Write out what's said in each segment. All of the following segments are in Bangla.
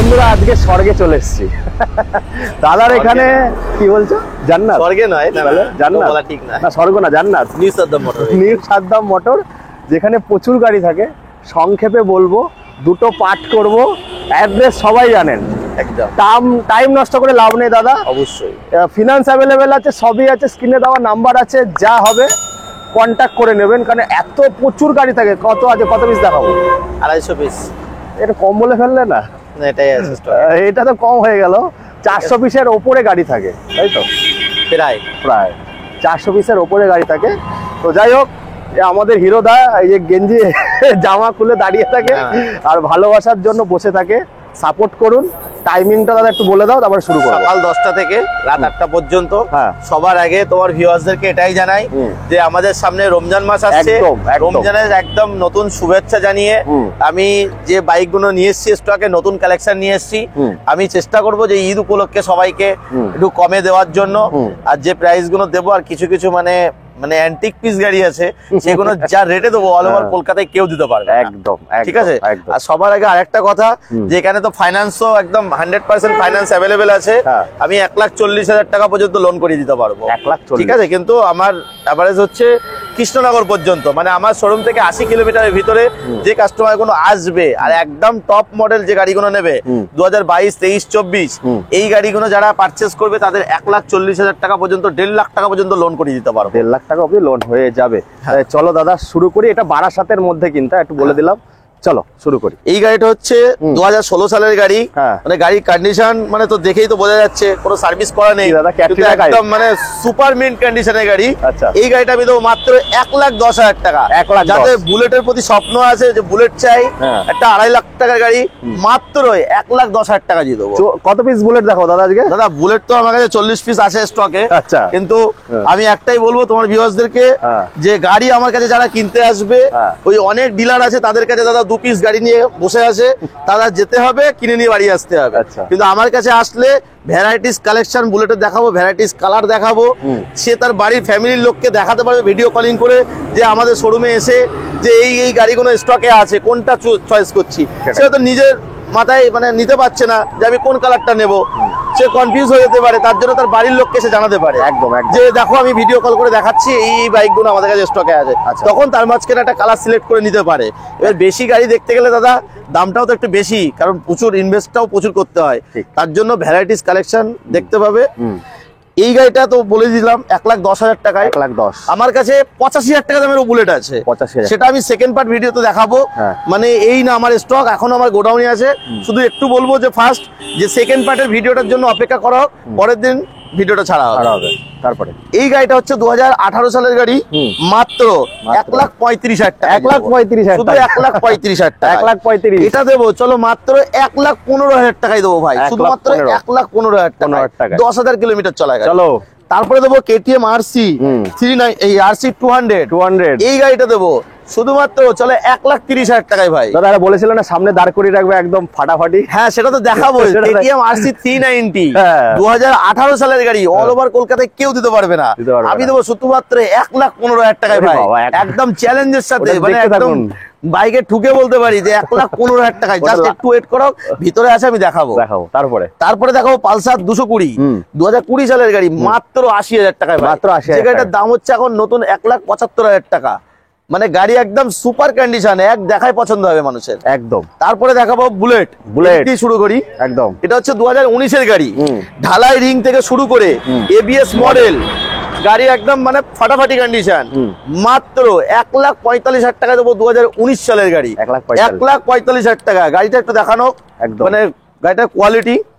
বন্ধুরা আজকে স্বর্গে চলে এসেছি। দাদার এখানে কি বলছো? জান্নাত? স্বর্গে নয়, জান্নাত বলা ঠিক না। না, স্বর্গ না, জান্নাত। New Saddam motor, new Saddam motor, যেখানে প্রচুর গাড়ি থাকে। সংক্ষেপে বলবো, দুটো পার্ট করব, অ্যাড্রেস সবাই জানেন। একদম টাইম নষ্ট করে লাভ নেই দাদা। অবশ্যই ফিনান্স অ্যাভেলেবেল আছে, সবই আছে, স্ক্রিনে দেওয়া নাম্বার আছে, যা হবে কন্ট্যাক্ট করে নেবেন। কারণ এত প্রচুর গাড়ি থাকে। কত আছে, কত পিস দেখাবো? 250 পিস। এটা কম বলে ফেললে না? এটাই আছে, এটা তো কম হয়ে গেল। 400 পিসের ওপরে গাড়ি থাকে, তাই তো? প্রায় 400 পিসের ওপরে গাড়ি থাকে। তো যাই হোক, আমাদের হিরো দা এই যে গেঞ্জি জামা খুলে দাঁড়িয়ে থাকে আর ভালোবাসার জন্য বসে থাকে। সাপোর্ট করুন। টাইমিংটা দাদা একটু বলে দাও, তারপরে শুরু করব। সকাল 10টা থেকে রাত 8টা পর্যন্ত। সবার আগে তোমার ভিউয়ার্সদেরকে এটাই জানাই যে আমাদের সামনে রমজান মাস আসছে। রমজানের একদম নতুন শুভেচ্ছা জানিয়ে আমি যে বাইকগুলো নিয়ে এসেছি, স্টকে নতুন কালেকশন নিয়ে এসেছি। আমি চেষ্টা করব যে ঈদ উপলক্ষে সবাইকে একটু কমে দেওয়ার জন্য। আর যে প্রাইস গুলো দেবো, আর কিছু কিছু মানে অ্যান্টিক পিস গাড়ি আছে, সেগুলো যা রেটে দেবো অল ওভার কলকাতায় কেউ দিতে পারবে। একদম ঠিক আছে। আর সবার আগে আরেকটা কথা, যে এখানে তো ফাইন্যান্সও একদম 100% ফাইন্যান্স অ্যাভেলেবেল আছে। আমি 1,40,000 টাকা পর্যন্ত লোন করিয়ে দিতে পারবো। ঠিক আছে, কিন্তু আমার অ্যাভারেজ হচ্ছে কৃষ্ণনগর পর্যন্ত, মানে আমার শোরুম থেকে 80 কিলোমিটারের ভিতরে যে কাস্টমার গুলো আসবে আর একদম টপ মডেল যে গাড়িগুলো নেবে 2022, 23, 24 এই গাড়িগুলো যারা পারচেস করবে তাদের 1,40,000 টাকা পর্যন্ত, 1.5 লাখ টাকা পর্যন্ত লোন করিয়ে দিতে পারবো। 1.5 লাখ টাকা অবধি লোন হয়ে যাবে। চলো দাদা শুরু করি। এটা বারাসাতের মধ্যে কিন্তু একটু বলে দিলাম। চলো শুরু করি। এই গাড়িটা হচ্ছে 2016 সালের গাড়ি। মানে গাড়ির কন্ডিশন মানে তো দেখেই তো বোঝা যাচ্ছে কোনো সার্ভিস করা নেই, একদম মানে সুপার মিন্ট কন্ডিশনের গাড়ি। এই গাড়িটা আমি দেবো মাত্র 1,10,000 টাকা। যাদের বুলেটের প্রতি স্বপ্ন আছে, যে বুলেট চাই, একটা 2.5 লাখ টাকার গাড়ি, মাত্র 1,10,000 টাকা দিয়ে দেবো। কত পিস বুলেট দেখো দাদা আজকে? দাদা বুলেট তো আমার কাছে 40 পিস আছে স্টকে। কিন্তু আমি একটাই বলবো তোমার ভিউয়ার্সদেরকে, যে গাড়ি আমার কাছে যারা কিনতে আসবে, ওই অনেক ডিলার আছে তাদের কাছে দাদা 2 পিস গাড়ি নিয়ে বসে আছে, তারা যেতে হবে কিনে নিয়ে বাড়ি আসতে হবে। কিন্তু আমার কাছে আসলে ভ্যারাইটিস কালেকশন বুলেটের দেখাবো, ভ্যারাইটিস কালার দেখাবো। সে তার বাড়ির ফ্যামিলির লোককে দেখাতে পারবে ভিডিও কলিং করে, যে আমাদের শোরুমে এসে যে এই গাড়িগুলো স্টকে আছে, কোনটা চয়েস করছি। সে তো নিজের মাথায় মানে নিতে পারছে না যে আমি কোন কালারটা নেব, সে কনফিউজ হয়ে যেতে পারে। তার জন্য তার বাড়ির লোককে সে জানাতে পারে একদম যে দেখো আমি ভিডিও কল করে দেখাচ্ছি এই বাইকগুলো আমাদের কাছে স্টকে আছে। তখন তার মাঝখানে একটা কালার সিলেক্ট করে নিতে পারে। এবার বেশি গাড়ি দেখতে গেলে দাদা দামটাও তো একটু বেশি, কারণ প্রচুর ইনভেস্টটাও প্রচুর করতে হয়। তার জন্য ভ্যারাইটিস কালেকশন দেখতে পাবে। এই গাড়িটা তো বলে দিলাম 1,10,000 টাকায়। 1,10,000। আমার কাছে 85,000 টাকা দামের বুলেট আছে, সেটা আমি সেকেন্ড পার্ট ভিডিওতে দেখাবো। মানে এই না আমার স্টক এখন আমার গোডাউনে আছে। শুধু একটু বলবো যে ফার্স্ট যে সেকেন্ড পার্টের ভিডিওটার জন্য অপেক্ষা করা হোক, পরের দিন ভিডিওটা ছাড়া হবে। তারপরে এই গাড়িটা হচ্ছে 2018 সালের গাড়ি, মাত্র 1,35,000 টাকা। 1,35,000 শুধু 1,35,000 টাকা। 1,35,000 এটা দেবো চলো মাত্র 1,15,000 টাকায় দেবো ভাই, শুধুমাত্র 1,15,000 টাকা। 10,000 কিলোমিটার চলা গাড়ি। চলো তারপরে দেবো KTM RC 39, এই RC 200 এই গাড়িটা দেবো শুধুমাত্র চলে 1,30,000 টাকায় ভাই। দাদা বলেছিল না সামনে দাঁড় করিয়ে রাখবে একদম ফাটাফাটি। হ্যাঁ সেটা তো দেখাবো। KTM RC 390 2018 সালের গাড়ি, অল ওভার কলকাতায় কেউ দিতে পারবে না। আমি দেবো শুধুমাত্র 1,15,000 টাকায় ভাই, একদম চ্যালেঞ্জের সাথে। মানে একদম বাইকে ঠুকে বলতে পারি যে 1,15,000 টাকায়। জাস্ট একটু ওয়েট করো, ভিতরে আছে আমি দেখাবো। তারপরে দেখাবো পালসার 220 2020 সালের গাড়ি, মাত্র 80,000 টাকায়। মাত্র 80,000। যে গাড়িটার দাম হচ্ছে এখন নতুন 1,75,000 টাকা। মানে গাড়ি একদম সুপার কন্ডিশন, এক দেখায় পছন্দ হবে মানুষের একদম। তারপরে দেখাবো বুলেট দিয়ে শুরু করি। একদম এটা হচ্ছে 2019 এর গাড়ি, ঢালাই রিং থেকে শুরু করে ABS মডেল গাড়ি, একদম মানে ফাটাফাটি কন্ডিশন। মাত্র 1,45,000 টাকা দেবো। 2019 সালের গাড়ি, 1,45,000 টাকা। গাড়িটা একটু দেখানো, মানে গাড়িটার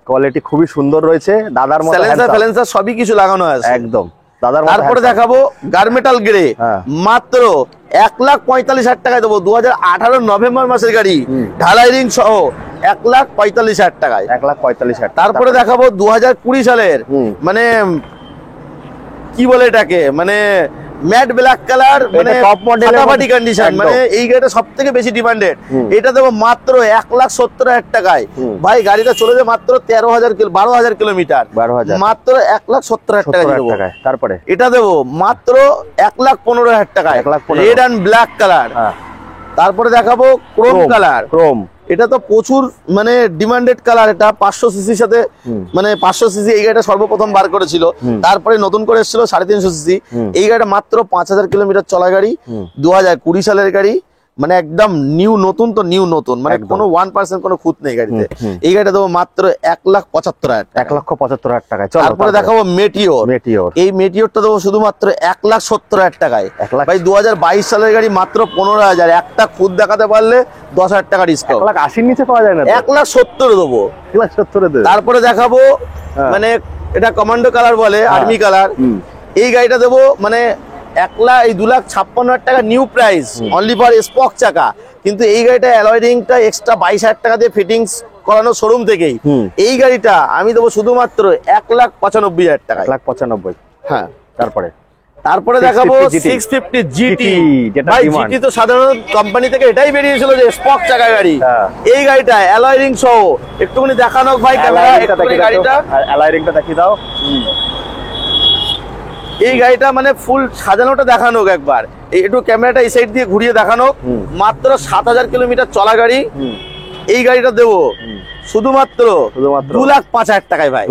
কোয়ালিটি খুবই সুন্দর রয়েছে। দাদার মতো সাইলেন্সার সবই কিছু লাগানো আছে একদম। তারপরে দেখাবো গার্মেটাল গ্রে, মাত্র 1,45,000 টাকায় দেবো। 2018 নভেম্বর মাসের গাড়ি, ঢালাই রিং সহ 1,45,000 টাকায়। 1,45,000। তারপরে দেখাবো 2020 সালের, মানে কি বলে এটাকে, মানে ম্যাট ব্ল্যাক কালার, মানে টপ মডেল ফাটাফাটি কন্ডিশন। মানে এই গাড়িটা সবথেকে বেশি ডিমান্ডেড। এটা দেবো মাত্র 1,70,000 টাকায়। ভাই গাড়িটা চলে যায় মাত্র 12,000 কিলোমিটার, মাত্র 1,70,000 টাকা দেবো। তারপরে এটা দেবো মাত্র 1,15,000 টাকায়, রেড অ্যান্ড ব্ল্যাক কালার। তারপরে দেখাবো ক্রোম কালার। এটা তো প্রচুর মানে ডিমান্ডেড কালার। এটা 500 সিসির সাথে মানে 500 সিসি এই গাড়িটা সর্বপ্রথম বার করেছিল, তারপরে নতুন করে এসেছিল 350 সিসি। এই গাড়িটা মাত্র 5000 কিলোমিটার চলা গাড়ি, 2020 সালের গাড়ি, মানে একদম নিউ নতুন তো নিউ নতুন, মানে কোনো 1% কোনো খুঁত নেই গাড়িতে। এই গাড়িটা দেবো মাত্র 1,75,000, 1,75,000 টাকায়। তারপরে দেখাবো মেটিওর। এই মেটিওরটা দেবো শুধুমাত্র 1,70,000 টাকায়। ভাই 2022 সালের গাড়ি, মাত্র 15,000। একটা খুঁত দেখাতে পারলে 10,000 টাকা ডিসকাউন্ট। 1,80,000 নিচে পাওয়া যায় না, 1,70,000 দেবো। 1,70,000 দেবো। তারপরে দেখাবো মানে এটা কমান্ডো কালার বলে, আর্মি কালার। এই গাড়িটা দেবো মানে 2,56,000 টাকা new price, only for spoke চাকা। কিন্তু এই গাড়িটা অ্যালয় রিংটা এক্সট্রা 22,000 টাকা দিয়ে ফিটিংস করানো শোরুম থেকেই। এই গাড়িটা আমি দেবো শুধুমাত্র 1,95,000 টাকা। 1,95,000। হ্যাঁ, তারপরে দেখাবো 650 জিটি। ভাই জিটি তো সাধারণ কোম্পানি থেকে এটাই বেরিয়েছিল যে স্পক চাকা গাড়ি। এই গাড়িটা অ্যালয় রিং সহ একটুখানি দেখানো ভাই, ক্যামেরা একটুখানি গাড়িটা অ্যালয় রিংটা দেখিয়ে দাও। এই গাড়িটা মানে ফুল সাজানোটা দেখানো একবার, একটু ক্যামেরাটা এই সাইড দিয়ে ঘুরিয়ে দেখানো। মাত্র 7,000 কিলোমিটার চলা গাড়ি। এই গাড়িটা দেবো শুধুমাত্র 2,05,000 টাকায় ভাই,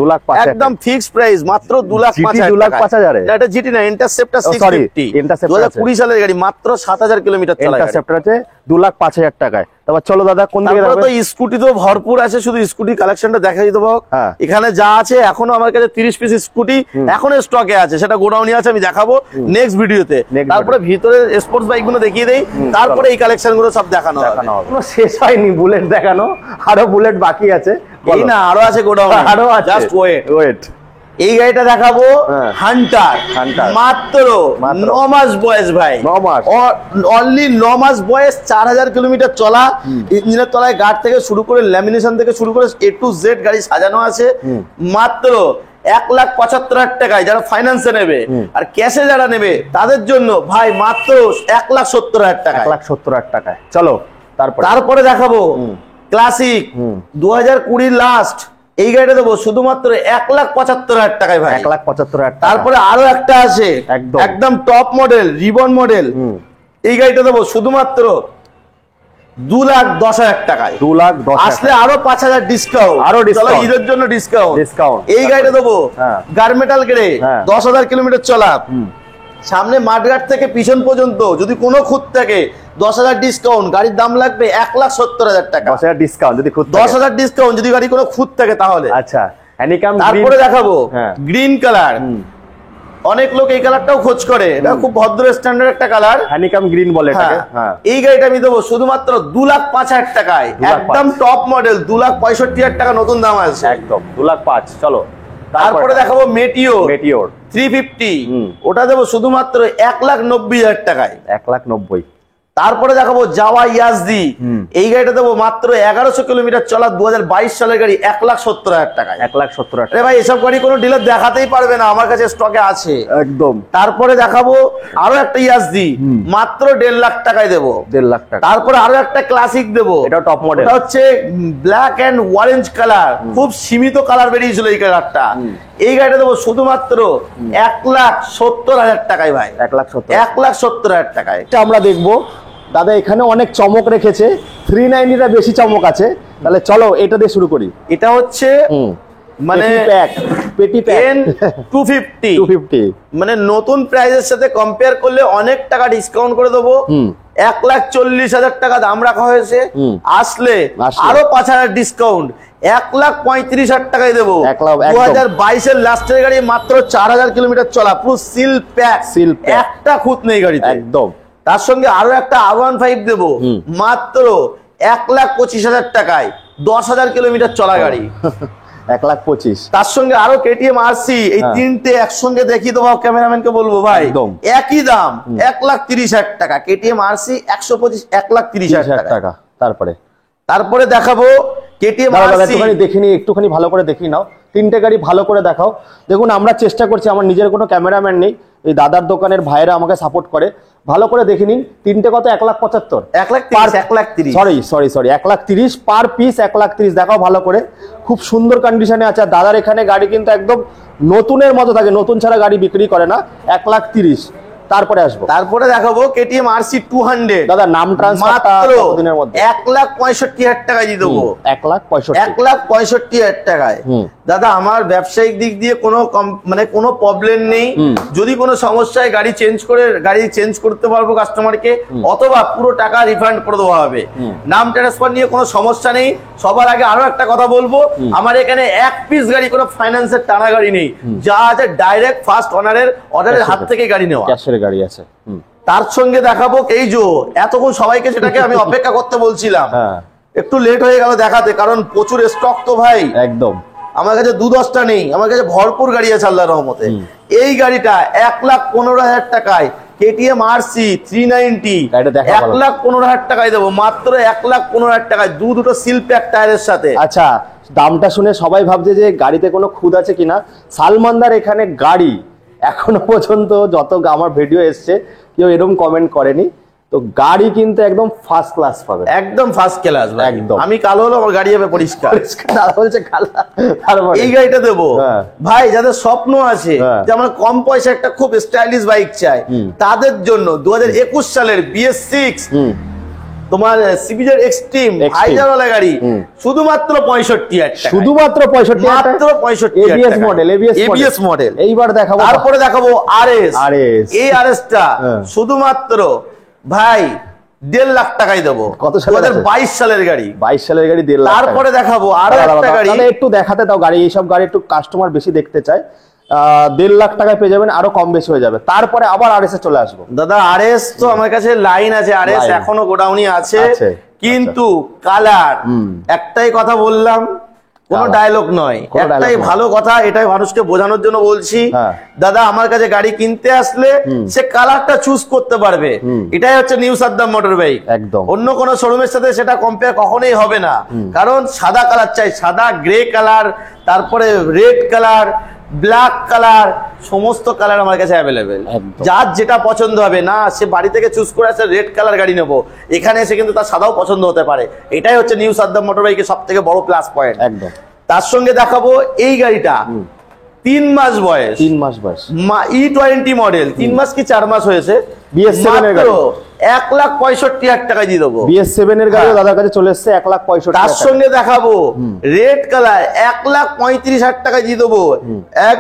একদম ফিক্সড প্রাইস, মাত্র 2,05,000। এটা জিটি না, ইন্টারসেপ্টর 650, 2020 সালের গাড়ি, মাত্র 7,000 কিলোমিটার চলা। ইন্টারসেপ্টর আছে 2,05,000 টাকায়। তারপর চলো দাদা কোন দিকে যাবে? তো স্কুটি তো ভরপুর আছে, শুধু স্কুটি কালেকশনটা দেখাই দেবো। এখানে যা আছে এখনো আমার কাছে 30 পিস স্কুটি এখনো স্টকে আছে, সেটা গোডাউনে আছে, আমি দেখাবো নেক্সট ভিডিওতে। তারপরে ভিতরে স্পোর্টস বাইক গুলো দেখিয়ে দেই, তারপরে এই কালেকশন গুলো সব দেখানো হবে। কোনো শেষ হয়নি বুলেট দেখানো, আরো বুলেট বাকি আছে। এই না আরো আছে গোডাউনে, আরো আছে, জাস্ট ওয়েট। এই গাড়িটা দেখাবো হান্টার, মাত্র 9 মাস বয়স ভাই, 9 মাস, অনলি 9 মাস বয়স, 4,000 কিলোমিটার চলা। ইঞ্জিনের তলায় গার্ড থেকে শুরু করে ল্যামিনেশন থেকে শুরু করে A to Z গাড়ি সাজানো আছে। মাত্র 1,75,000 টাকায় যারা ফাইন্যান্সে নেবে, আর ক্যাশে যারা নেবে তাদের জন্য ভাই মাত্র 1,70,000 টাকা। 1,70,000 টাকায়। চলো তারপরে দেখাবো ক্লাসিক 2020 লাস্ট। এই গাড়িটা দেবো শুধুমাত্র 1,75,000 টাকায় ভাই, 1,75,000। তারপরে আরো একটা আছে একদম টপ মডেল, রিবন মডেল। এই গাড়িটা দেবো শুধুমাত্র 2,10,000 টাকায়। 2,10,000 আসলে আরো 5,000 ডিসকাউন্ট, আরো ডিসকাউন্ট, ঈদের জন্য ডিসকাউন্ট। এই গাড়িটা দেবো গার্মেটাল গ্রে, 10,000 কিলোমিটার চলা। সামনে মাঠঘাট থেকে পিছন পর্যন্ত যদি কোনো খুঁত থাকে 10,000 ডিসকাউন্ট। গাড়ির দাম লাগবে 1,70,000 টাকা। 10,000 ডিসকাউন্ট যদি খুঁত, 10,000 ডিসকাউন্ট যদি গাড়ি কোনো খুঁত থাকে তাহলে। আচ্ছা, হ্যানিকাম। তারপরে দেখাবো গ্রিন কালার। অনেক লোক এই কালারটাও খোঁজ করে, এটা খুব ভদ্র স্ট্যান্ডার্ড একটা কালার, হ্যানিকাম গ্রিন বলে এটাকে। এই গাড়িটা আমি দেবো শুধুমাত্র 2,05,000 টাকায়, একদম টপ মডেল, 2,65,000 টাকা নতুন দাম আছে, একদম 2,05,000। চলো তারপরে দেখাবো মেটিওর 350, ওটা দেবো শুধুমাত্র 1,90,000 টাকায়। 1,90,000। তারপরে দেখাবো জাওয়া ইয়াজদি। এই গাড়িটা দেবো মাত্র 1100 কিলোমিটার চলা, 2022 সালের গাড়ি, 1,70,000 টাকায়। 1,70,000। আরে ভাই এসব গাড়ি কোনো ডিলার দেখাতেই পারবে না, আমার কাছে স্টকে আছে একদম। তারপরে দেখাবো আরো একটা ইয়াজদি, মাত্র 1.5 লাখ টাকায় দেবো। 1.5 লাখ টাকা। তারপরে আরো একটা ক্লাসিক দেবো, এটা টপ মডেল, এটা হচ্ছে ব্ল্যাক এন্ড অরেঞ্জ কালার, খুব সীমিত কালার বেরিয়েছিল এই কালারটা। এই গাড়িটা দেবো শুধুমাত্র 1,70,000 টাকায় ভাই, 1,70,000 টাকায়। আমরা দেখবো দাদা এখানে অনেক চমক রেখেছে, 390টা বেশি চমক আছে। তাহলে চলো এটা দিয়ে শুরু করি। এটা হচ্ছে মানে পেটি প্যাক 250, মানে নতুন প্রাইসের সাথে কম্পেয়ার করলে অনেক টাকা ডিসকাউন্ট করে দেবো। 1,40,000 টাকা দাম রাখা হয়েছে, আসলে আরো 5,000 ডিসকাউন্ট, 1,35,000 টাকায় দেবো। 2022 এর লাস্টের গাড়ি, মাত্র 4,000 কিলোমিটার চলা, পুরো সিল প্যাক, একটা খুঁত নেই গাড়িতে একদম। তার সঙ্গে আরো একটা R15 দেবো মাত্র 1,25,000 টাকায়, 10,000 কিলোমিটার চলা গাড়ি। 1,25,000। তার সঙ্গে আরো KTM RC, এই তিনটে একসঙ্গে দেখিয়ে দেবো, ক্যামেরাম্যানকে বলবো ভাই একই দাম, 1,30,000 টাকা। KTM RC 125, 1,30,000 টাকা। তারপরে দেখাবো KTM RC, একটুখানি ভালো করে দেখি নাও, তিনটে গাড়ি ভালো করে দেখাও। দেখুন আমরা চেষ্টা করছি, আমার নিজের কোনো ক্যামেরাম্যান নেই, এই দাদার দোকানের ভাইরা আমাকে সাপোর্ট করে। ভালো করে দেখে নিন, তিনটে কত? 1,75,000, 1,30,000, সরি 1,30,000 পার পিস, 1,30,000। দেখাও ভালো করে, খুব সুন্দর কন্ডিশনে আছে। আর দাদার এখানে গাড়ি কিন্তু একদম নতুনের মতো থাকে, নতুন ছাড়া গাড়ি বিক্রি করে না। 1,30,000 তারপরে আসবো। তারপরে দেখাবো কেটিএম RC 200। দাদা নাম ট্রান্সফারটা কতদিনের মধ্যে? 1,65,000 টাকায় দিয়ে দেবো। 1,65,000 টাকায়। দাদা আমার ব্যবসায়িক দিক দিয়ে কোনো প্রবলেম নেই। যদি কোনো সমস্যায় গাড়ি চেঞ্জ করতে পারবো কাস্টমারকে, অথবা পুরো টাকা রিফান্ড করে দেওয়া হবে। নাম ট্রান্সফার নিয়ে কোনো সমস্যা নেই। সবার আগে আরো একটা কথা বলবো, আমার এখানে এক পিস গাড়ি কোনো ফাইন্যান্সের টানা গাড়ি নেই, যা আছে ডাইরেক্ট ফার্স্ট অর্ডারের হাত থেকে গাড়ি নেওয়া, ক্যাশের গাড়ি আছে। তার সঙ্গে দেখাবো এই যে এতক্ষণ সবাইকে সেটাকে আমি অপেক্ষা করতে বলছিলাম, একটু লেট হয়ে গেল দেখাতে, কারণ প্রচুর স্টক তো ভাই, একদম আমার কাছে 2-10টা নেই, আমার কাছে ভরপুর গাড়ি আছে আল্লাহর রহমতে। এই গাড়িটা 1,15,000 টাকায় কেটিএম RC 390 1,15,000 টাকায় দেবো, মাত্র 1,15,000 টাকায়, দুটো সিল প্যাক টায়ারের সাথে। আচ্ছা, দামটা শুনে সবাই ভাবছে যে গাড়িতে কোনো খুদ আছে কিনা। সালমানদার এখানে গাড়ি এখনো পর্যন্ত যত আমার ভিডিও এসছে কেউ এরকম কমেন্ট করেনি, তো গাড়ি কিন্তু একদম ফার্স্ট ক্লাস পাবে, একদম ফার্স্ট ক্লাস একদম। আমি কালো হলো, আমার গাড়ি হবে পরিষ্কার। দাদা বলছে কালা, এই গাড়িটা দেবো ভাই যাদের স্বপ্ন আছে যে আমার কম পয়সা একটা খুব স্টাইলিশ বাইক চাই, তাদের জন্য 2021 সালের BS6 তোমার সিবিজেড এক্সট্রিম হাইজারওয়ালা গাড়ি শুধুমাত্র 65,000 টাকা, শুধুমাত্র 65,000 ABS মডেল। এইবার দেখাবো, তারপরে দেখাবো RS। এই RS টা শুধুমাত্র ভাই 1.5 লাখ টাকায় দেবো। কত সালের? 2022 সালের গাড়ি। 22 সালের গাড়ি 1.5 লাখ। তারপরে দেখাবো আরো একটা গাড়ি, একটু দেখাতে দাও গাড়ি, এইসব গাড়ি একটু কাস্টমার বেশি দেখতে চায়। 1.5 লাখ টাকায় পেয়ে যাবেন, আরো কম বেশি হয়ে যাবে। তারপরে আবার RS এ চলে আসবো। দাদা RS তো আমার কাছে লাইন আছে, RS এখনো গোডাউনে আছে, কিন্তু কালার একটাই কথা বললাম, কোনো ডায়লগ নয়, একটাই ভালো কথা, এটাই মানুষকে বোঝানোর জন্য বলছি। দাদা আমার কাছে গাড়ি কিনতে আসলে সে কালারটা চুজ করতে পারবে, এটাই হচ্ছে নিউ সাদ্দাম মোটর বাইক। একদম অন্য কোনো শোরুমের সাথে সেটা কম্পেয়ার কখনোই হবে না, কারণ সাদা কালার চাই, সাদা, গ্রে কালার, তারপরে রেড কালার, ব্ল্যাক কালার, সমস্ত কালার আমার কাছে অ্যাভেলেবেল। যার যেটা পছন্দ হবে, না সে বাড়ি থেকে চুজ করে আসে রেড কালার গাড়ি নেবো, এখানে এসে কিন্তু তার সাদাও পছন্দ হতে পারে। এটাই হচ্ছে নিউ সাদ্দাম মোটর বাইকের সব থেকে বড় প্লাস পয়েন্ট। একদম। তার সঙ্গে দেখাবো এই গাড়িটা 3 মাস বয়স, E20 মডেল, 3 মাস কি 4 মাস হয়েছে, BS7 এর গাড়ি 1,65,000 টাকায় দিয়ে দেবো। BS7 এর গাড়িও দাদার কাছে চলে এসেছে 1,65,000। তার সঙ্গে দেখাবো রেড কালার 1,35,000 টাকায় দিয়ে দেবো।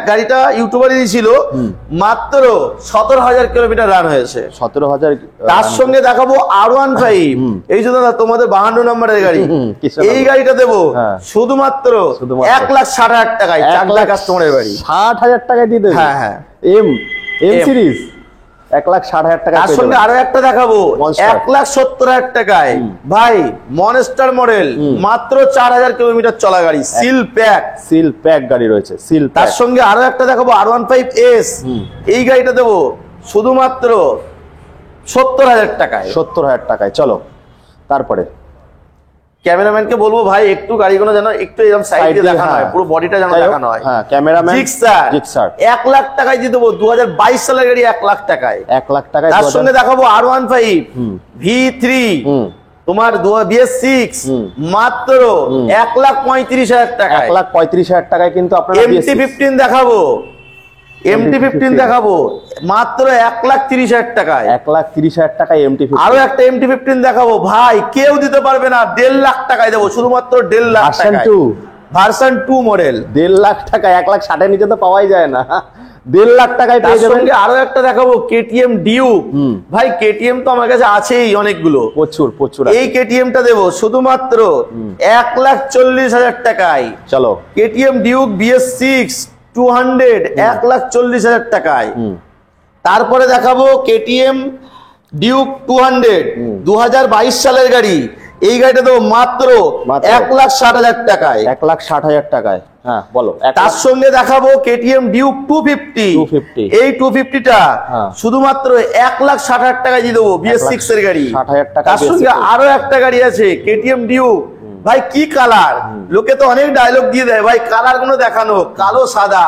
গাড়িটা ইউটিউবারই ছিল, মাত্র 17,000 কিলোমিটার রান হয়েছে। 17,000। তার সঙ্গে দেখাবো R15, এই যে দাদা তোমাদের 52 নম্বরের গাড়ি, এই গাড়িটা দেবো শুধুমাত্র 1,60,000 টাকায়, 4 লাখ কাস্টমারের বাড়ি, 60,000 টাকায় দিয়ে দেবে। হ্যাঁ, এম সিরিজ 1,60,000 টাকা। তার সঙ্গে আরো একটা দেখাবো 1,70,000 টাকায় ভাই, মনস্টার মডেল, মাত্র 4,000 কিলোমিটার চলা গাড়ি, সিল প্যাক গাড়ি রয়েছে, সিল। তার সঙ্গে আরো একটা দেখাবো R15S, এই গাড়িটা দেবো শুধুমাত্র 70,000 টাকায়। 70,000 টাকায়। চলো তারপরে ক্যামেরাম্যানকে বলবো ভাই একটু গাড়িগুলো যেন একটু এরকম সাইড দিয়ে দেখানো হয়, পুরো বডিটা যেন দেখানো হয়। হ্যাঁ, ক্যামেরাম্যান জিক্সার 1 লাখ টাকায় দিয়ে দেবো, 2022 সালের গাড়ি 1 লাখ টাকায়। 1 লাখ টাকায়। তার সঙ্গে দেখাবো R15 V3 তোমার BS6, মাত্র 1,35,000 টাকায়। 1,35,000 টাকায় কিন্তু আপনারা MT-15 দেখাবো, MT-15 দেখাবো মাত্র 1,30,000 টাকায়। 1,30,000 টাকায় MT-15। আরো একটা MT-15 দেখাবো ভাই, কেউ দিতে পারবে না, 1.5 লাখ টাকায় দেবো, শুধুমাত্র 1.5 লাখ টাকায়। ভার্সন 2 মডেল, 1.5 লাখ টাকা, 1,60,000 নিচে তো পাওয়াই যায় না। 1.5 লাখ টাকায় পেয়ে যাবেন। আরো একটা দেখাবো KTM ডিউক, ভাই KTM তো আমার কাছে আছেই অনেকগুলো, প্রচুর। এই KTM টা দেবো শুধুমাত্র 1,40,000 টাকায়। চলো KTM ডিউক BS6 200 1,40,000 টাকায়। তারপরে দেখাবো KTM ডিউক 200 2022 সালের গাড়ি, এই গাড়িটা দেবো মাত্র 1,60,000 টাকায়। 1,60,000 টাকায়। হ্যাঁ বলো। তার সঙ্গে দেখাবো KTM ডিউক 250, এই 250 টা শুধুমাত্র 1,60,000 টাকায় দিয়ে দেবো, BS6 এর গাড়ি। 60,000 টাকা। তার সঙ্গে আরো একটা গাড়ি আছে KTM ডিউক, ভাই কি কালার, লোকে তো অনেক ডায়লগ দিয়ে দেয় ভাই, কালার গুলো দেখানো, কালো সাদা,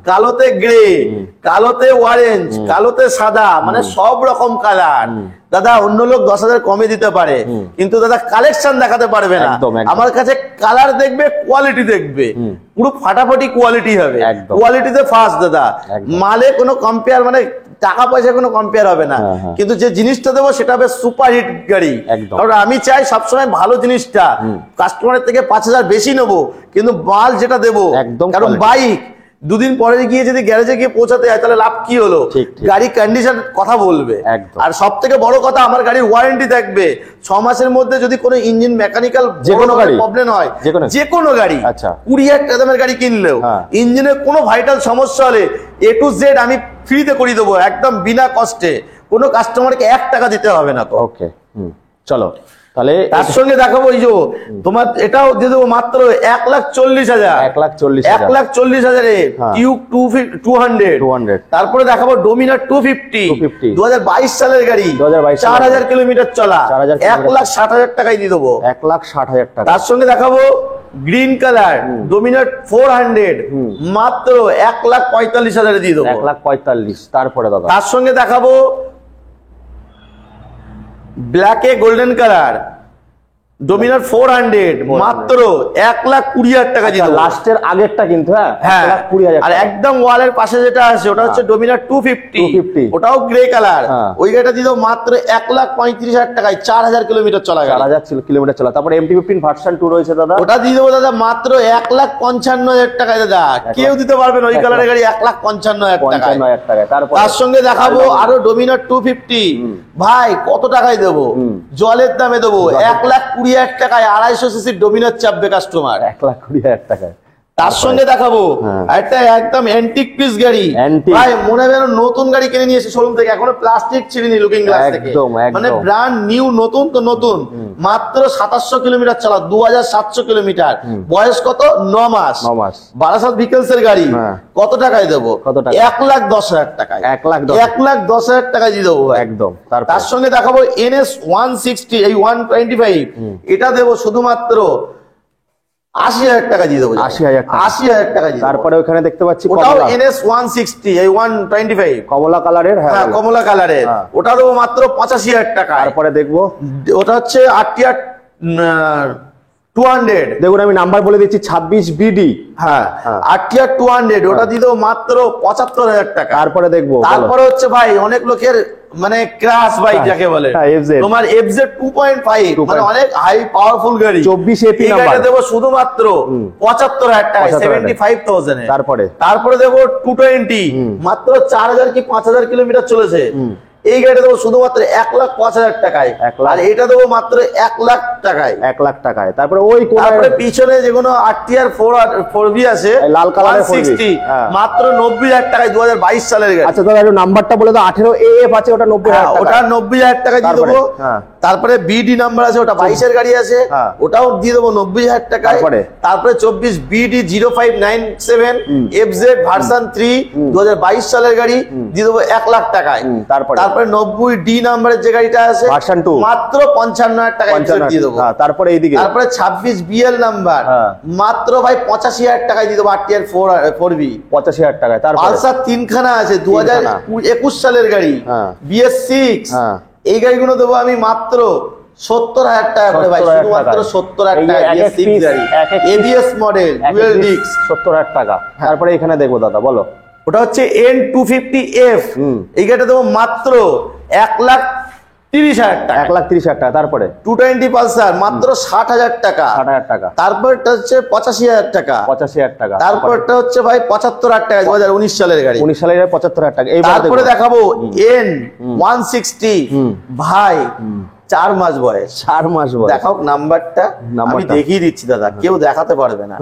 কালোতে গ্রে, কালোতে অরেঞ্জ, কালোতে সাদা, মানে সব রকম কালার। দাদা অন্য লোক 10,000 কমে দিতে পারে, কিন্তু দাদা কালেকশন দেখাতে পারবে না। আমার কাছে কালার দেখবে, কোয়ালিটি দেখবে, পুরো ফাটাফাটি কোয়ালিটি হবে, কোয়ালিটিতে ফার্স্ট দাদা। মালে কোনো কম্পেয়ার মানে টাকা পয়সা কোনো কম্পেয়ার হবে না, কিন্তু যে জিনিসটা দেবো সেটা হবে সুপার হিট গাড়ি। কারণ আমি চাই সবসময় ভালো জিনিসটা, কাস্টমারের থেকে 5,000 বেশি নেবো, কিন্তু মাল যেটা দেবো একদম। কারণ বাইক দুদিন পরে গিয়ে যদি গ্যারেজে গিয়ে পৌঁছাতে হয় তাহলে লাভ কি হলো? গাড়ি কন্ডিশন কথা বলবে। আর সব থেকে বড় কথা, আমার গাড়ির ওয়ারেন্টি থাকবে 6 মাসের মধ্যে। যদি কোনো ইঞ্জিন মেকানিক্যাল যে কোনো গাড়ি প্রবলেম হয়, যে কোনো গাড়ি, 20,000 টাকা দামের গাড়ি কিনলেও ইঞ্জিনের কোনো ভাইটাল সমস্যা হলে A to Z আমি ফ্রিতে করে দেবো, একদম বিনা কষ্টে। কোনো কাস্টমারকে 1 টাকা দিতে হবে না। তো ওকে, চলো তাহলে তার সঙ্গে দেখাবো এই যে তোমার এটাও দিয়ে দেবো মাত্র 1,40,000। 1,40,000 টিউব 200। তারপরে দেখাবো ডোমিনার 250, 2022 সালের গাড়ি, 4,000 কিলোমিটার চলা, 1,60,000 টাকায় দিয়ে দেবো। 1,60,000 টাকা। তার সঙ্গে দেখাবো গ্রিন কালার ডোমিনার 400, মাত্র 1,45,000 দিয়ে দেবো। 1,45,000। তারপরে দাদা তার সঙ্গে দেখাবো ব্ল্যাকে গোল্ডেন কালার ডোমিনার 400, মাত্র 1,20,000 টাকা দিয়ে দেবো। লাস্টের আগেরটা কিন্তু হ্যাঁ 1,20,000। আর একদম ওয়ালের পাশে যেটা আছে ওটা হচ্ছে ডোমিনার 250, ওটাও গ্রে কালার। ওই গাড়িটা দিয়ে দেবো মাত্র 1,35,000 টাকায়, 4,000 কিলোমিটার চলা। 4,000 কিলোমিটার চলা। তারপরে MT-15 ভার্সন 2 রয়েছে দাদা, ওটা দিয়ে দেবো দাদা মাত্র 1,55,000 টাকায়। দাদা কেউ দিতে পারবেন ওই কালারের গাড়ি 1,55,000 টাকায়। তার সঙ্গে দেখাবো আরো ডোমিনার 250। ভাই কত টাকায় দেবো? জলের দামে দেবো 1,20,000 টাকায়। 250 সিসি ডোমিনার চাপবে কাস্টমার 1,20,000 টাকায়। তার সঙ্গে দেখাবো একটা একদম অ্যান্টিক পিস গাড়ি। ভাই মনে হয় নতুন গাড়ি কিনে নিয়ে এসে শোরুম থেকে, এখনো প্লাস্টিক ছিঁড়েনি লুকিং গ্লাস থেকে, মানে ব্র্যান্ড নিউ, নতুন তো নতুন। মাত্র 2700 কিলোমিটার চলা, 2,700 কিলোমিটার, বয়স কত? 9 মাস। বারাসাত ভিকেলস এর গাড়ি। কত টাকায় দেবো? 1,10,000 টাকায়। 1,10,000 টাকায় দিয়ে দেবো একদম। তার সঙ্গে দেখাবো NS 160, এই 125, এটা দেবো শুধুমাত্র 80,000 টাকা দিয়ে দেবো। 80,000 টাকা দিয়ে। তারপরে ওখানে দেখতে পাচ্ছি ওটাও NS 160, এই 125 কমলা কালারের। হ্যাঁ কমলা কালারের, ওটা দেবো মাত্র 85,000 টাকা। তারপরে দেখবো ওটা হচ্ছে RTR 200। দেখুন আমি নাম্বার বলে দিচ্ছি 26 BD। হ্যাঁ RTR 200, ওটা দিয়ে দেবো মাত্র 75,000 টাকা। তারপরে দেখবো, তারপরে হচ্ছে ভাই অনেক লোকের মানে ক্রাশ বাইক যাকে বলে, তোমার FZ 2.5, মানে অনেক হাই পাওয়ারফুল গাড়ি, 24 AP নাম্বার দেবো শুধুমাত্র 75,000 টাকা, 75,000। তারপরে দেবো 220, মাত্র 4,000 কি 5,000 কিলোমিটার চলেছে। এই গাড়িটা দেবো শুধুমাত্র 1,05,000 টাকায়। আর এটা দেবো মাত্র 1,00,000 টাকায়। 1,00,000 টাকায়। তারপরে ওই তারপরে পিছনে যেগুলো RTR 4B আছে লাল কালারের 60, মাত্র 90,000 টাকায়, 2022 সালের গাড়ি। আচ্ছা দাদা একটু নাম্বারটা বলে দাও। 18 AF আছে, ওটা 90,000 টাকা। ওটা 90,000 টাকা দিয়ে দেবো। তারপরে BD নাম্বার আছে, ওটা 22 এর গাড়ি আছে, ওটাও দিয়ে দেবো 90,000 টাকায়। তারপরে 24 BD 0597 FZ ভার্সন 3, 2022 সালের গাড়ি, দিয়ে দেবো 1,00,000 টাকায়। তারপরে 90D নাম্বারের যে গাড়িটা আছে ভার্সন 2, মাত্র 55,000 টাকায় দিয়ে দেবো। তারপরে এইদিকে তারপরে 26 BL নাম্বার, মাত্র ভাই 85,000 টাকায় দিয়ে দেবো। RTR 4B 85,000 টাকায়। তারপর পালসার 3 খানা আছে, 2021 সালের গাড়ি, BS6। এই গাড়িগুলো দেবো আমি মাত্র 70,000 টাকা করে ভাই, শুধুমাত্র 70,000 টাকা। BS6 গাড়ি, ABS মডেল, ডুয়াল ডিস্ক, 70,000 টাকা। তারপরে এখানে দেখবো দাদা, বলো। ওটা হচ্ছে N250F, এই গাড়িটা দেবো মাত্র 1,30,000 টাকা। 1,30,000 টাকা। তারপরে 220 পালসার মাত্র 60,000 টাকা। 60,000 টাকা। তারপরটা হচ্ছে 85,000 টাকা। 85,000 টাকা। তারপরটা হচ্ছে ভাই 75,000 টাকা, 2019 সালের গাড়ি। 19 সালের 75,000 টাকা। তারপরে দেখাবো N160, ভাই 4 মাস বয়স। 4 মাস বয়স। দেখাও নাম্বারটা, আমি দেখিয়ে দিচ্ছি দাদা, কেউ দেখাতে পারবে না।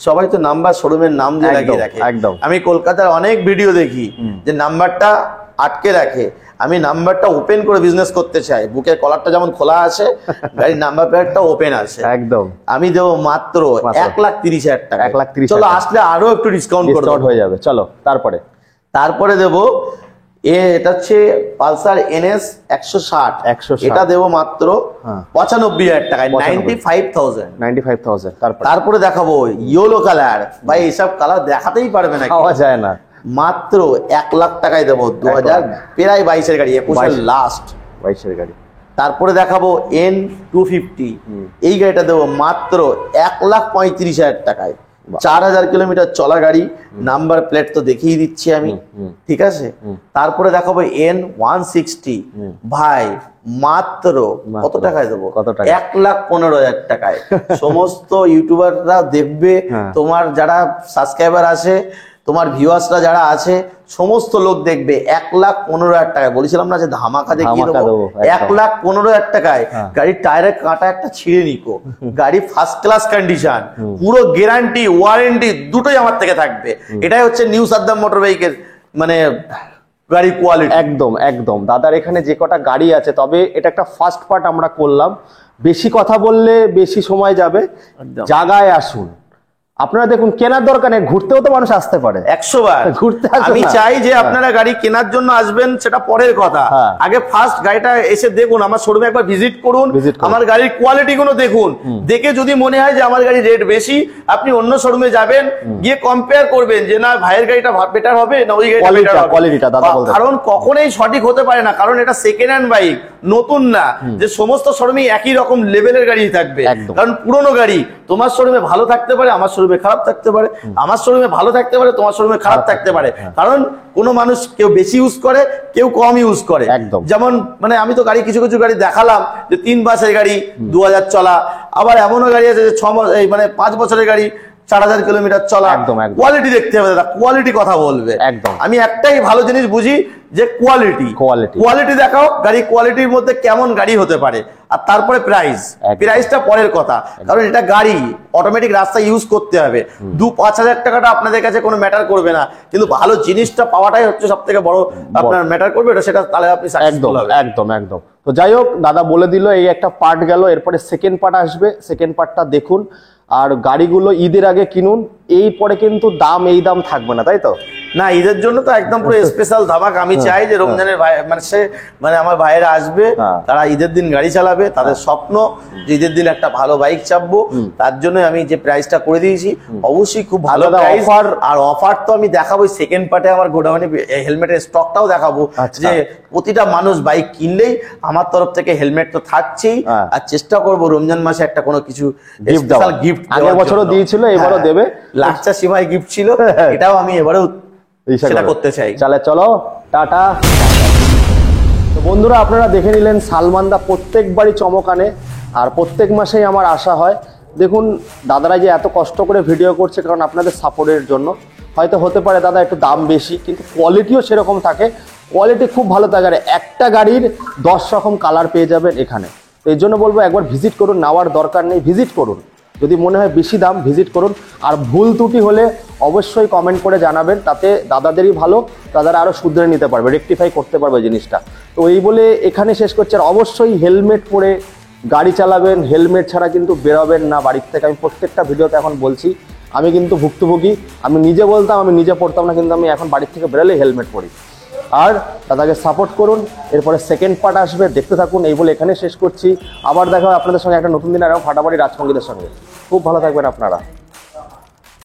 সবাই তো নাম্বার শোরুমের নাম দিয়ে লাগিয়ে রাখে। একদম। আমি কলকাতার অনেক ভিডিও দেখি যে নাম্বারটা আটকে রাখে। আমি নাম্বারটা ওপেন করে বিজনেস করতে চাই। বুকের কলারটা যেমন খোলা আছে, গাড়ির নাম্বার প্লেটটা ওপেন আছে। একদম। আমি দেবো মাত্র 1,30,000 টাকা। 1,30,000। চলো আসলে আরো একটু ডিসকাউন্ট হয়ে যাবে। চলো তারপরে দেবো এটা হচ্ছে পালসার NS 160, এটা দেবো মাত্র 95,000 টাকায়, 95,000। তারপরে দেখাবো ইয়েলো কালার, ভাই এইসব কালার দেখাতেই পারবে না, পাওয়া যায় না, মাত্র 1,00,000 টাকায় দেবো। 2022 এর গাড়ি, 21 লাস্ট 22 এর গাড়ি। তারপরে দেখাবো N250, এই গাড়িটা দেবো মাত্র 1,35,000 টাকায়, 4000 কিলোমিটার চলা গাড়ি, নাম্বার প্লেট তো দেখিয়ে দিচ্ছি আমি, ঠিক আছে। তারপরে দেখাবো N160 ভাই, মাত্র কত টাকায় দেবো? 1,15,000 টাকায়। সমস্ত ইউটিউবাররা দেখবে, তোমার যারা সাবস্ক্রাইবার আছে, তোমার ভিউয়ার্সরা যারা আছে, সমস্ত লোক দেখবে 1,15,000 টাকায়। বলেছিলাম না যে ধামাকা দেখিয়ে দেবো। 1,15,000 টাকায় গাড়ির টায়ারের কাঁটা একটা ছিঁড়ে নিকো, গাড়ি ফার্স্ট ক্লাস কন্ডিশন, পুরো গ্যারান্টি ওয়ারেন্টি দুটোই আমার থেকে থাকবে। এটাই হচ্ছে নিউ সাদ্দাম মোটর বাইকের মানে গাড়ি কোয়ালিটি। একদম একদম দাদার এখানে যে কটা গাড়ি আছে, তবে এটা একটা ফার্স্ট পার্ট আমরা করলাম। বেশি কথা বললে বেশি সময় যাবে, জায়গায় আসুন। আপনারা দেখুন, কেনার দরকার নেই, ঘুরতেও তো মানুষ আসতে পারে 100 বার। ঘুরতে আমি চাই যে আপনারা গাড়ি কেনার জন্য আসবেন, সেটা পরের কথা। আগে ফার্স্ট গাড়িটা এসে দেখুন, আমার শোরুমে একবার ভিজিট করুন, আমার গাড়ির কোয়ালিটি গুলো দেখুন। দেখে যদি মনে হয় যে আমার গাড়ি রেট বেশি, আপনি অন্য শোরুমে যাবেন, গিয়ে কম্পেয়ার করবেন যে না ভাইয়ের গাড়িটা বেটার হবে না ওই গাড়িটা বেটার হবে। কারণ কখনোই সঠিক হতে পারে না, কারণ এটা সেকেন্ড হ্যান্ড বাইক, নতুন না যে সমস্ত শোরুমে একই রকম লেভেলের গাড়ি থাকবে। কারণ পুরনো গাড়ি তোমার শোরুমে ভালো থাকতে পারে, আমার শোরুমে খারাপ থাকতে পারে, আমার শোরুমে ভালো থাকতে পারে, তোমার শোরুমে খারাপ থাকতে পারে। কারণ কোনো মানুষ কেউ বেশি ইউজ করে, কেউ কম ইউজ করে। যেমন মানে আমি তো গাড়ি কিছু কিছু গাড়ি দেখালাম যে 3 মাসের গাড়ি 2000 চলা, আবার এমনও গাড়ি আছে যে 6 মাস মানে 5 বছরের গাড়ি 4000 কিলোমিটার চলা। কোয়ালিটি দেখতে হবে দাদা, কোয়ালিটি কথা বলবে। আমি একটাই ভালো জিনিস বুঝি যে কোয়ালিটি দেখাও, গাড়ি কোয়ালিটির মধ্যে কেমন গাড়ি হতে পারে, আর তারপরে প্রাইসটা পরের কথা। কারণ এটা গাড়ি অটোমেটিক রাস্তায় ইউজ করতে হবে, 2-5 হাজার টাকাটা আপনাদের কাছে কোনো ম্যাটার করবে না, কিন্তু ভালো জিনিসটা পাওয়াটাই হচ্ছে সব থেকে বড় আপনার ম্যাটার করবে। এটা সেটা তাহলে আপনি একদম একদম একদম। তো যাই হোক, দাদা বলে দিল এই একটা পার্ট গেল, এরপরে সেকেন্ড পার্ট আসবে, সেকেন্ড পার্টটা দেখুন। আর গাড়িগুলো ঈদের আগে কিনুন, এই পরে কিন্তু দাম এই দাম থাকবে না, তাই তো? না, ঈদের জন্য তো একদম পুরো স্পেশাল ধামাক। আমি চাই যে রমজানের মানে আমার ভাইয়েরা আসবে, তারা ঈদের দিন গাড়ি চালাবে, তাদের স্বপ্ন যে ঈদের দিন একটা ভালো বাইক চাপবো। তার জন্য আমি যে প্রাইসটা করে দিয়েছি, অবশ্যই খুব ভালো প্রাইস। আর অফার তো আমি দেখাবো সেকেন্ড পার্টে, আমার গোডাউনে হেলমেটের স্টকটাও দেখাবো, যে প্রতিটা মানুষ বাইক কিনলেই আমার তরফ থেকে হেলমেট তো থাকছেই, আর চেষ্টা করবো রমজান মাসে একটা কোনো কিছু স্পেশাল গিফট। আগের বছরও দিয়েছিল, এবারও দেবে। লাচ্চা সিমাই গিফট ছিল, এটাও আমি এবারেও সেটা করতে চাই। চলো টাটা। তো বন্ধুরা, আপনারা দেখে নিলেন সালমানদা প্রত্যেকবারই চমক আনে, আর প্রত্যেক মাসেই আমার আশা হয়। দেখুন দাদারা যে এত কষ্ট করে ভিডিও করছে, কারণ আপনাদের সাপোর্টের জন্য। হয়তো হতে পারে দাদা একটু দাম বেশি, কিন্তু কোয়ালিটিও সেরকম থাকে, কোয়ালিটি খুব ভালো থাকে। আর একটা গাড়ির 10 রকম কালার পেয়ে যাবেন এখানে। তো এই জন্য বলবো একবার ভিজিট করুন, নেওয়ার দরকার নেই, ভিজিট করুন। যদি মনে হয় বেশি দাম, ভিজিট করুন। আর ভুল ত্রুটি হলে অবশ্যই কমেন্ট করে জানাবেন, তাতে দাদাদেরই ভালো, দাদারা আরও শুধরে নিতে পারবে, রেকটিফাই করতে পারবে জিনিসটা। তো এই বলে এখানে শেষ করছি। আর অবশ্যই হেলমেট পরে গাড়ি চালাবেন, হেলমেট ছাড়া কিন্তু বেরোবেন না বাড়ির থেকে। আমি প্রত্যেকটা ভিডিওতে এখন বলছি, আমি কিন্তু ভুক্তভোগী। আমি নিজে বলতাম, আমি নিজে পড়তাম না, কিন্তু আমি এখন বাড়ির থেকে বেরোলে হেলমেট পরি। আর দাদাকে সাপোর্ট করুন, এরপরে সেকেন্ড পার্ট আসবে, দেখতে থাকুন। এই বলে এখানে শেষ করছি। আবার দেখা হবে আপনাদের সঙ্গে একটা নতুন দিন আর ফাটাফাটি রাজসঙ্গীতের সঙ্গে। খুব ভালো থাকবেন আপনারা।